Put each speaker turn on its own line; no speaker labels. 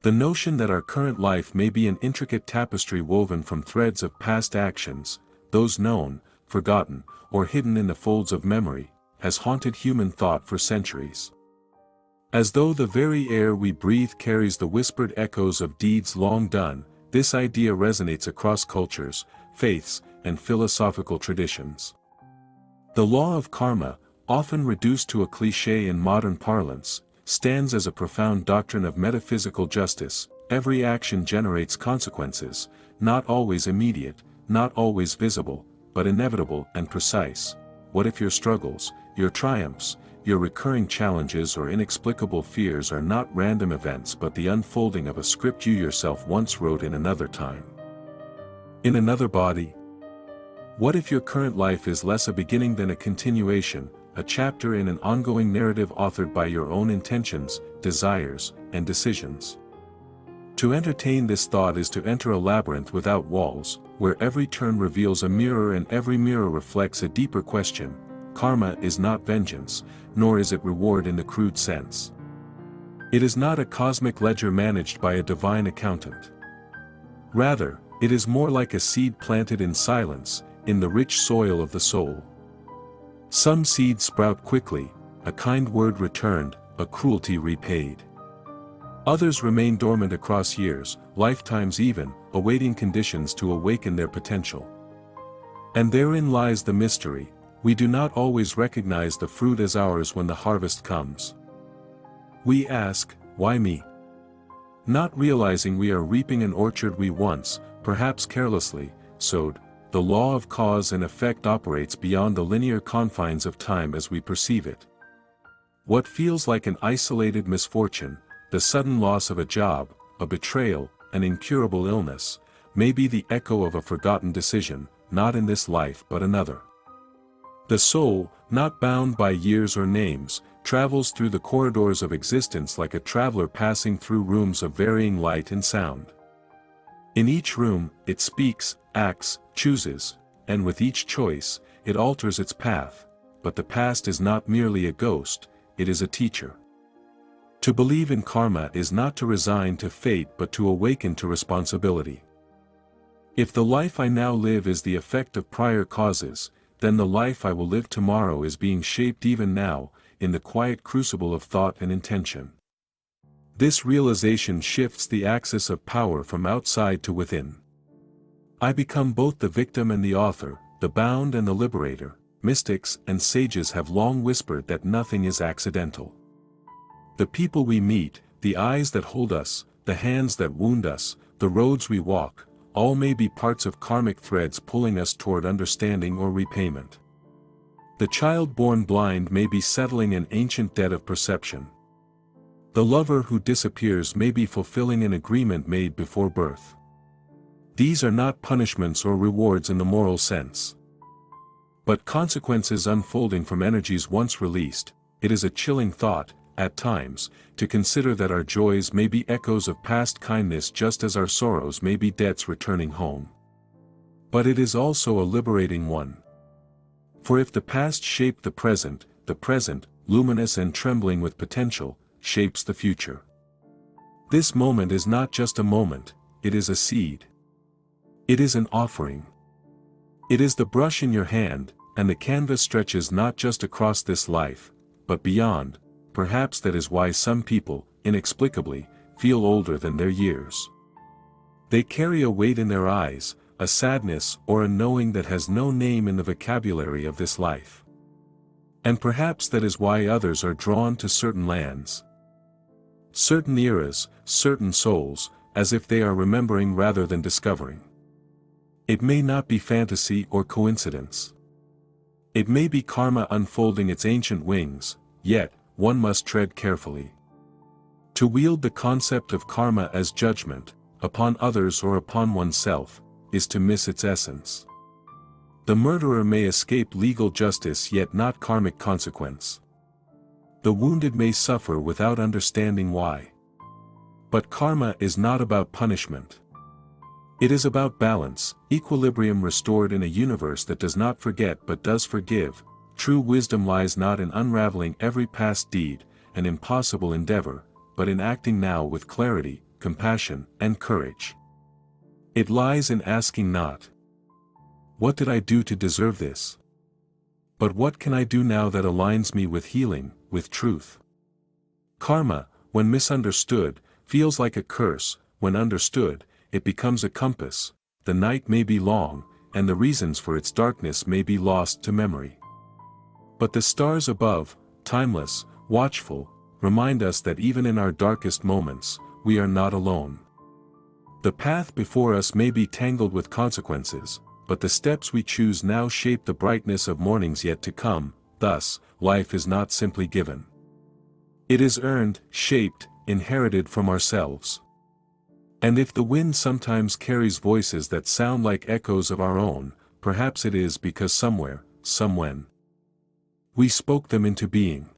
The notion that our current life may be an intricate tapestry woven from threads of past actions, those known, forgotten, or hidden in the folds of memory, has haunted human thought for centuries. As though the very air we breathe carries the whispered echoes of deeds long done, this idea resonates across cultures, faiths, and philosophical traditions. The law of karma, often reduced to a cliché in modern parlance, stands as a profound doctrine of metaphysical justice. Every action generates consequences, not always immediate, not always visible, but inevitable and precise. What if your struggles, your triumphs, your recurring challenges or inexplicable fears are not random events but the unfolding of a script you yourself once wrote in another time? In another body? What if your current life is less a beginning than a continuation, a chapter in an ongoing narrative authored by your own intentions, desires, and decisions? To entertain this thought is to enter a labyrinth without walls, where every turn reveals a mirror and every mirror reflects a deeper question. Karma is not vengeance, nor is it reward in the crude sense. It is not a cosmic ledger managed by a divine accountant. Rather, it is more like a seed planted in silence, in the rich soil of the soul. Some seeds sprout quickly, a kind word returned, a cruelty repaid. Others remain dormant across years, lifetimes even, awaiting conditions to awaken their potential. And therein lies the mystery. We do not always recognize the fruit as ours when the harvest comes. We ask, why me? Not realizing we are reaping an orchard we once, perhaps carelessly, sowed. The law of cause and effect operates beyond the linear confines of time as we perceive it. What feels like an isolated misfortune, the sudden loss of a job, a betrayal, an incurable illness, may be the echo of a forgotten decision, not in this life but another. The soul, not bound by years or names, travels through the corridors of existence like a traveler passing through rooms of varying light and sound. In each room, it speaks, acts, chooses, and with each choice, it alters its path, but the past is not merely a ghost, it is a teacher. To believe in karma is not to resign to fate but to awaken to responsibility. If the life I now live is the effect of prior causes, then the life I will live tomorrow is being shaped even now, in the quiet crucible of thought and intention. This realization shifts the axis of power from outside to within. I become both the victim and the author, the bound and the liberator. Mystics and sages have long whispered that nothing is accidental. The people we meet, the eyes that hold us, the hands that wound us, the roads we walk, all may be parts of karmic threads pulling us toward understanding or repayment. The child born blind may be settling an ancient debt of perception. The lover who disappears may be fulfilling an agreement made before birth. These are not punishments or rewards in the moral sense, but consequences unfolding from energies once released. It is a chilling thought, at times, to consider that our joys may be echoes of past kindness just as our sorrows may be debts returning home. But it is also a liberating one. For if the past shaped the present, luminous and trembling with potential, shapes the future. This moment is not just a moment, it is a seed. It is an offering. It is the brush in your hand, and the canvas stretches not just across this life, but beyond. Perhaps that is why some people, inexplicably, feel older than their years. They carry a weight in their eyes, a sadness or a knowing that has no name in the vocabulary of this life. And perhaps that is why others are drawn to certain lands, certain eras, certain souls, as if they are remembering rather than discovering. It may not be fantasy or coincidence. It may be karma unfolding its ancient wings, yet, one must tread carefully. To wield the concept of karma as judgment, upon others or upon oneself, is to miss its essence. The murderer may escape legal justice yet not karmic consequence. The wounded may suffer without understanding why. But karma is not about punishment. It is about balance, equilibrium restored in a universe that does not forget but does forgive. True wisdom lies not in unraveling every past deed, an impossible endeavor, but in acting now with clarity, compassion, and courage. It lies in asking not, "What did I do to deserve this?" but "What can I do now that aligns me with healing, with truth?" Karma, when misunderstood, feels like a curse. When understood, it becomes a compass. The night may be long, and the reasons for its darkness may be lost to memory. But the stars above, timeless, watchful, remind us that even in our darkest moments, we are not alone. The path before us may be tangled with consequences, but the steps we choose now shape the brightness of mornings yet to come. Thus, life is not simply given. It is earned, shaped, inherited from ourselves. And if the wind sometimes carries voices that sound like echoes of our own, perhaps it is because somewhere, somewhen, we spoke them into being.